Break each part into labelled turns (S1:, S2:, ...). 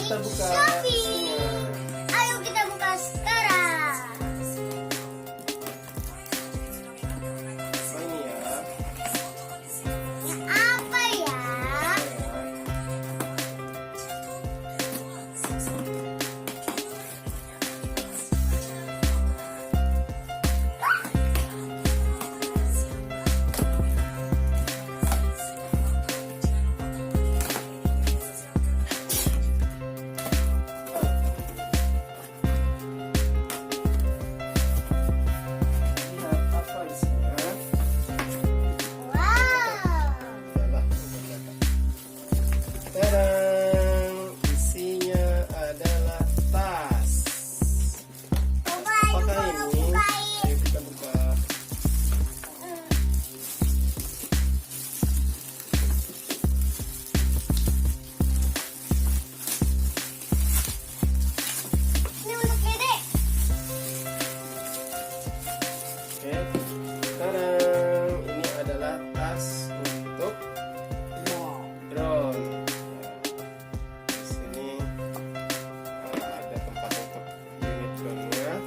S1: kita buka
S2: Shopee. Ayo kita buka sekarang.
S1: Apa ini ya?
S2: Yang apa ya?
S1: Lihat apa isinya?
S2: Wow.
S1: Adalah tadang, isinya adalah tas.
S2: Coba
S1: Apakah
S2: ayo
S1: ini?
S2: bukain.
S1: Ayo kita buka.
S2: Ini untuk Dede.
S1: Oke, tadang, ini adalah tas untuk drone. Di sini ada tempat untuk unit drone-nya.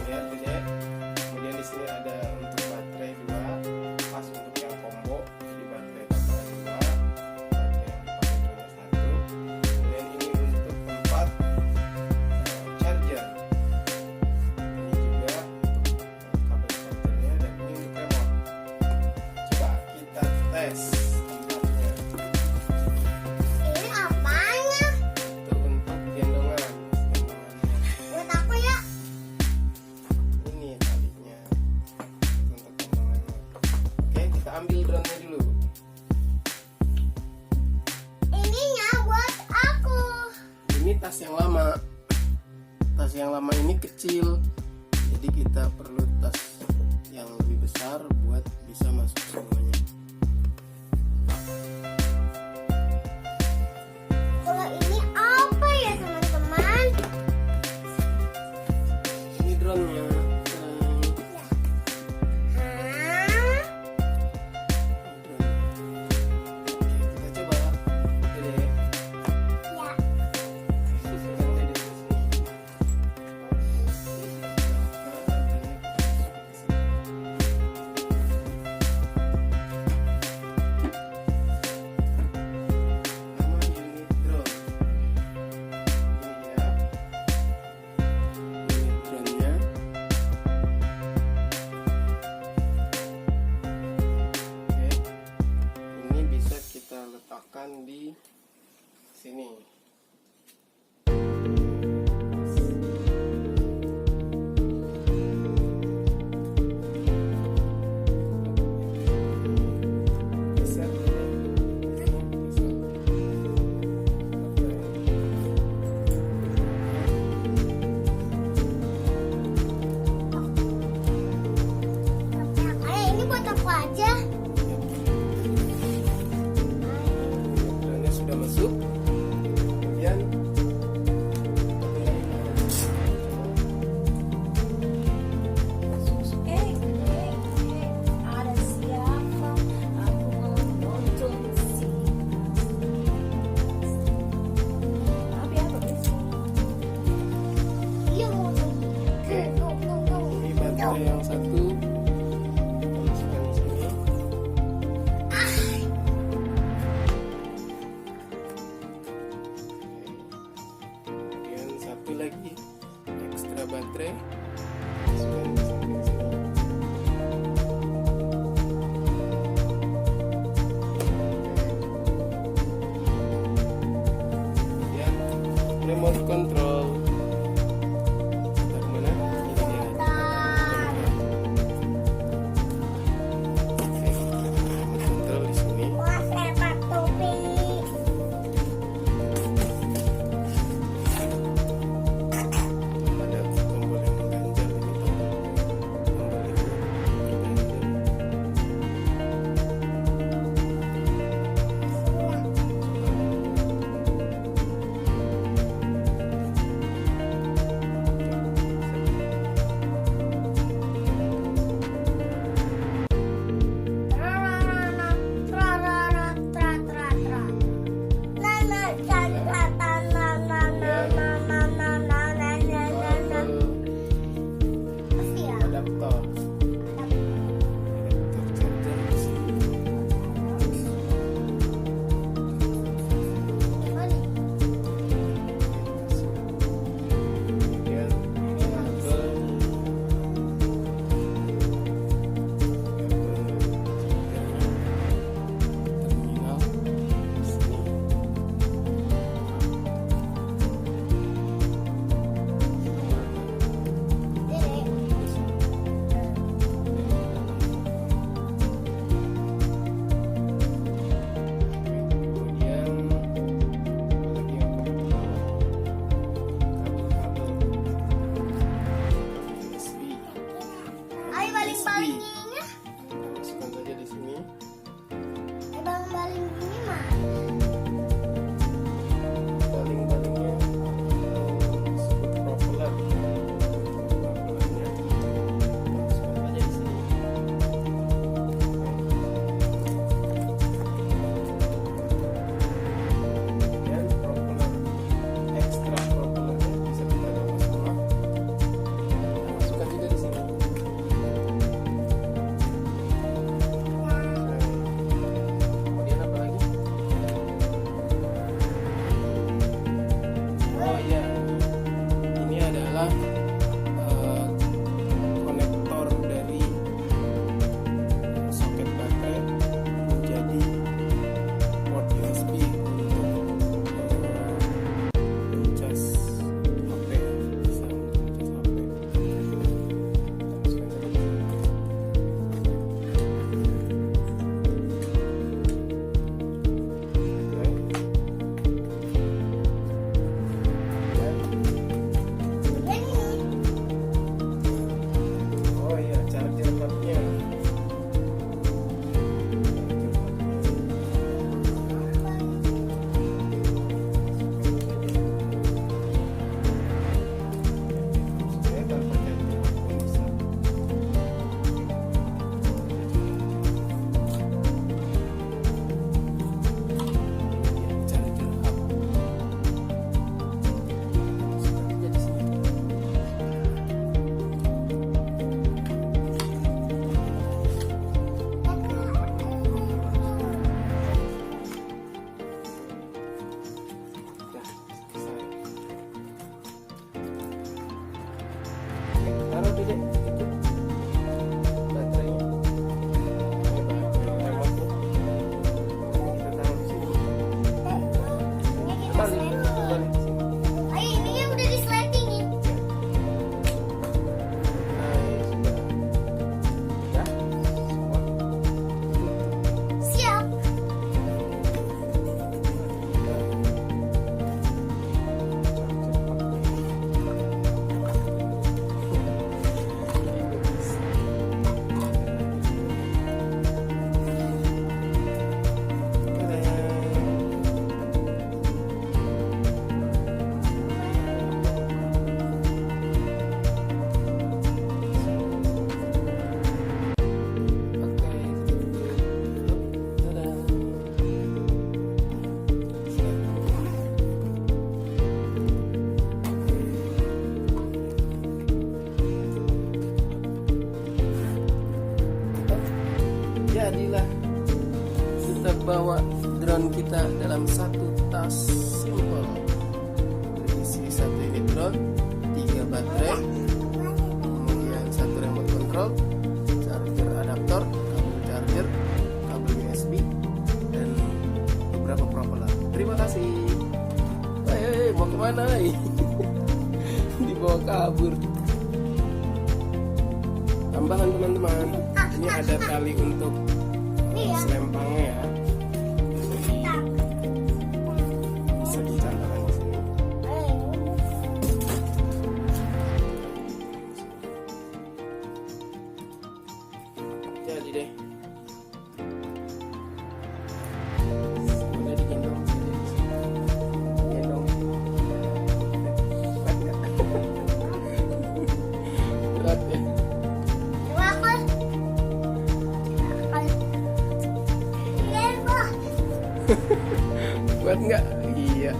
S1: Lihat Dede. Kemudian di sini ada untuk baterai 2, pas untuk yang combo. Jadi baterai tambahan 2, baterai yang dipakai drone 1. Kemudian ini untuk tempat charger. Ini juga untuk kabel chargernya, dan ini untuk remote. Coba kita tes tempatnya.
S2: Ini apanya?
S1: Itu untuk gendongannya.
S2: Buat aku ya.
S1: Ini talinya untuk gendongannya. Oke, kita ambil drone-nya dulu.
S2: Ininya buat aku.
S1: Ini tas yang lama. Tas yang lama ini kecil, jadi kita perlu tas yang lebih besar buat bisa masuk semuanya.
S2: Kalau ini apa ya teman-teman?
S1: Ini drone-nya.
S2: Hah?
S1: Ini drone-nya. Oke, kita coba. Dede.
S2: Ya.
S1: Pegang Dede di sini. Nama unit drone. Ini ya. Unit drone-nya. Oke. Ini bisa kita letakkan di sini. Bisa. Bisa.
S2: Ini buat aku aja.
S1: Drone-nya sudah masuk. bawa drone kita dalam satu tas simple. Berisi satu unit drone, 3 baterai, kemudian satu remote control, charger adaptor, kabel charger, kabel USB, dan beberapa propeller. Terima kasih. Hei, mau kemana? Dibawa kabur. Tambahan teman-teman, ini ada tali untuk selempangnya ya. Bisa dicantolkan di sini. Jadi deh. Udah digendong. Gendong. Berat ya. Kuat nggak? Iya.